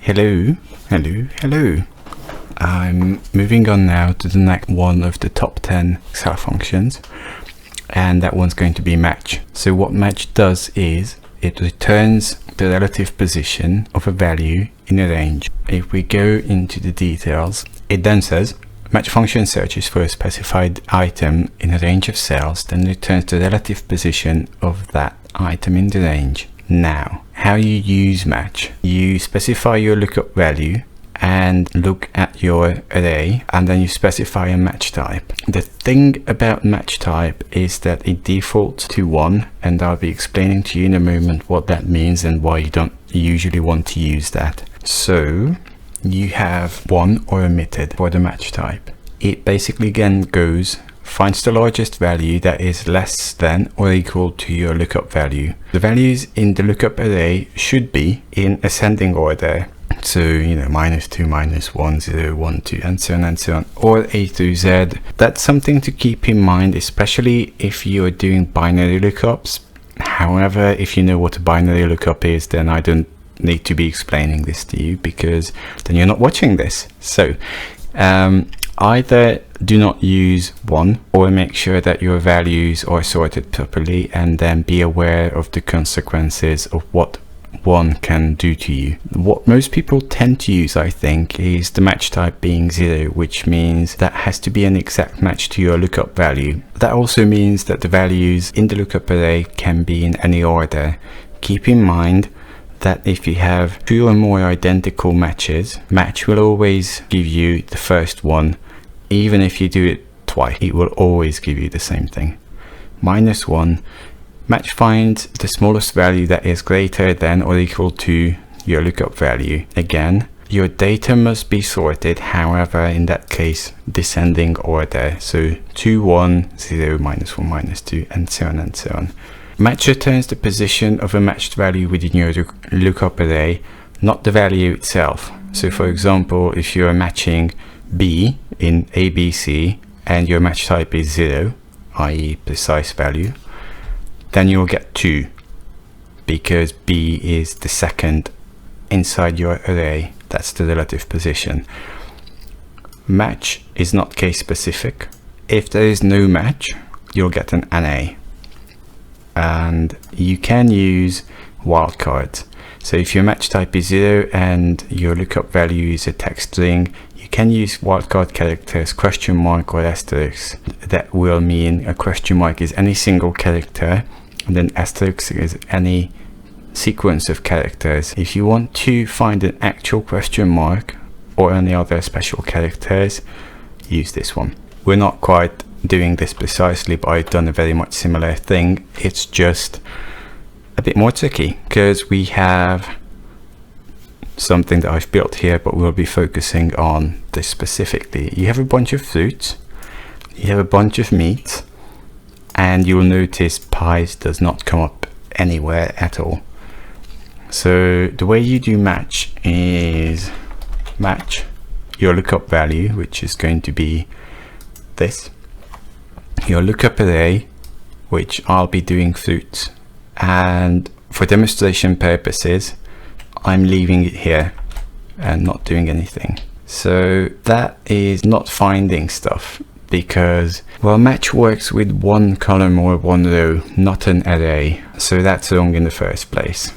Hello. I'm moving on now to the next one of the top 10 Excel functions, and that one's going to be match. So what match does is it returns the relative position of a value in a range. If we go into the details, it then says match function searches for a specified item in a range of cells, then returns the relative position of that item in the range. Now, how you use match: you specify your lookup value and look at your array, and then you specify a match type. The thing about match type is that it defaults to 1, and I'll be explaining to you in a moment what that means and why you don't usually want to use that. So you have 1 or omitted for the match type. It basically again finds the largest value that is less than or equal to your lookup value. The values in the lookup array should be in ascending order. So, -2, -1, 0, 1, 2, and so on, or A through Z. That's something to keep in mind, especially if you're doing binary lookups. However, if you know what a binary lookup is, then I don't need to be explaining this to you, because then you're not watching this. So, either do not use 1, or make sure that your values are sorted properly, and then be aware of the consequences of what 1 can do to you. What most people tend to use, I think, is the match type being 0, which means that has to be an exact match to your lookup value. That also means that the values in the lookup array can be in any order. Keep in mind that if you have 2 or more identical matches, match will always give you the first one. Even if you do it twice, it will always give you the same thing. -1, match finds the smallest value that is greater than or equal to your lookup value. Again, your data must be sorted, however, in that case, descending order. So 2, 1, 0, -1, -2, and so on and so on. Match returns the position of a matched value within your lookup array, not the value itself. So for example, if you are matching B in ABC and your match type is 0, i.e. precise value, then you'll get 2, because B is the second inside your array. That's the relative position. Match is not case specific. If there is no match, you'll get an NA. And you can use wildcards. So if your match type is 0 and your lookup value is a text string, you can use wildcard characters, question mark or asterisk. That will mean a question mark is any single character, and then asterisk is any sequence of characters. If you want to find an actual question mark or any other special characters, use this one. We're not quite doing this precisely, but I've done a very much similar thing. It's just a bit more tricky because we have something that I've built here, but we'll be focusing on this specifically. You have a bunch of fruits, you have a bunch of meat, and you'll notice pies does not come up anywhere at all. So the way you do match is match your lookup value, which is going to be this, your lookup array, which I'll be doing fruits, and for demonstration purposes I'm leaving it here and not doing anything. So that is not finding stuff, because, well, match works with 1 column or 1 row, not an array, so that's wrong in the first place.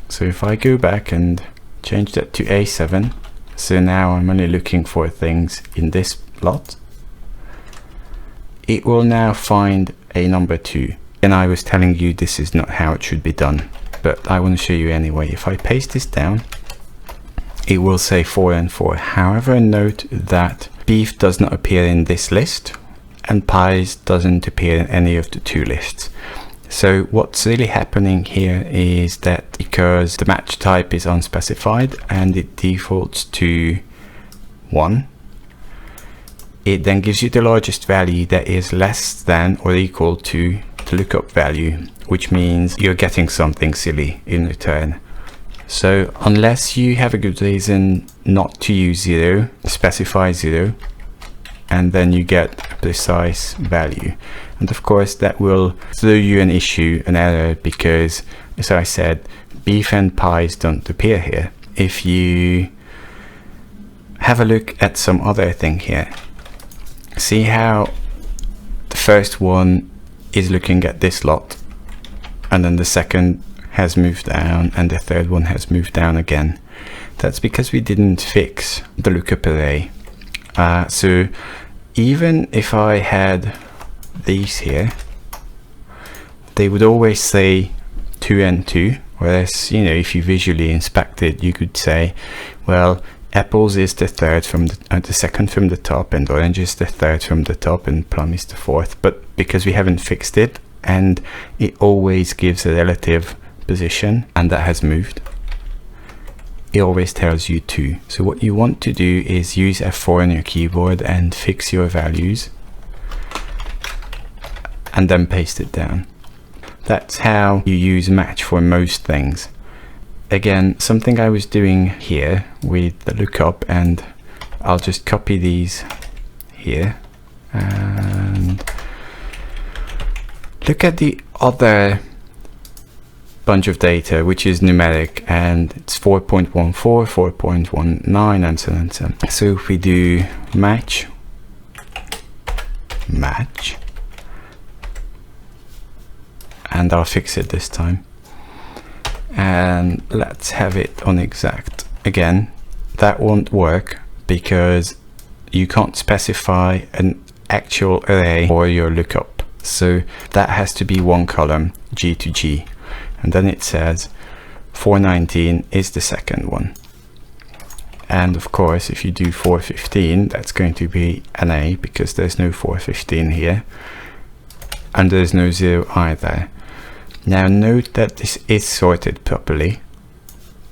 So if I go back and change that to A7, so now I'm only looking for things in this lot, it will now find a number 2. And I was telling you this is not how it should be done, but I want to show you anyway. If I paste this down, it will say 4 and 4. However, note that beef does not appear in this list and pies doesn't appear in any of the 2 lists. So what's really happening here is that because the match type is unspecified and it defaults to 1, it then gives you the largest value that is less than or equal to the lookup value, which means you're getting something silly in return. So unless you have a good reason not to use 0, specify 0, and then you get a precise value. And of course that will throw you an error, because, as I said, beef and pies don't appear here. if you have a look at some other thing here, see how the first one is looking at this lot, and then the second has moved down, and the third one has moved down again. That's because we didn't fix the lookup array. So even if I had these here, they would always say 2 and 2, whereas, you know, if you visually inspect it, you could say, well, apples is the third from the second from the top, and orange is the third from the top, and plum is the fourth. But because we haven't fixed it, and it always gives a relative position, and that has moved, it always tells you 2. So what you want to do is use F4 on your keyboard and fix your values, and then paste it down. That's how you use match for most things. Again, something I was doing here with the lookup, and I'll just copy these here and look at the other bunch of data, which is numeric, and it's 4.14, 4.19, and so on and so on. So if we do match, and I'll fix it this time, and let's have it on exact. Again, that won't work because you can't specify an actual array for your lookup. So that has to be one column, G to G, and then it says 419 is the second one. And of course, if you do 415, that's going to be an A, because there's no 415 here, and there's no 0 either. Now note that this is sorted properly,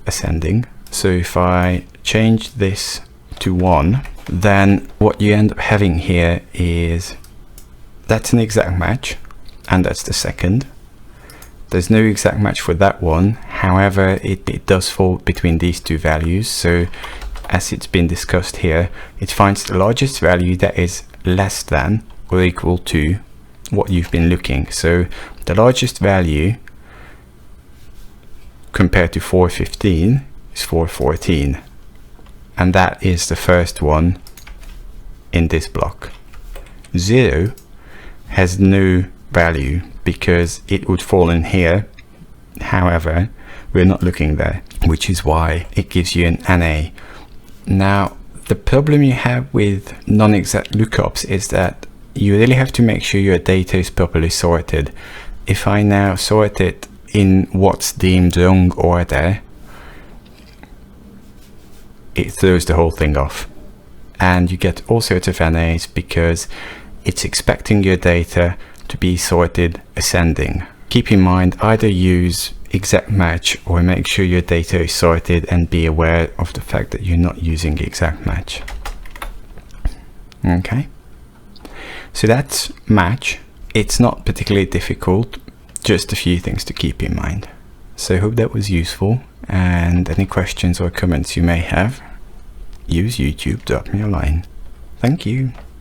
ascending. So if I change this to 1, then what you end up having here is that's an exact match, and that's the second. There's no exact match for that one. However, it does fall between these two values. So as it's been discussed here, it finds the largest value that is less than or equal to what you've been looking. So the largest value compared to 415 is 414, and that is the first one in this block. 0 has no value because it would fall in here. However, we're not looking there, which is why it gives you an NA. Now, the problem you have with non-exact lookups is that you really have to make sure your data is properly sorted. If I now sort it in what's deemed wrong order, it throws the whole thing off, and you get all sorts of NAs because it's expecting your data to be sorted ascending. Keep in mind, either use exact match or make sure your data is sorted, and be aware of the fact that you're not using exact match. Okay, so that's match. It's not particularly difficult, just a few things to keep in mind. So I hope that was useful, and any questions or comments you may have, use YouTube, drop me a line. Thank you.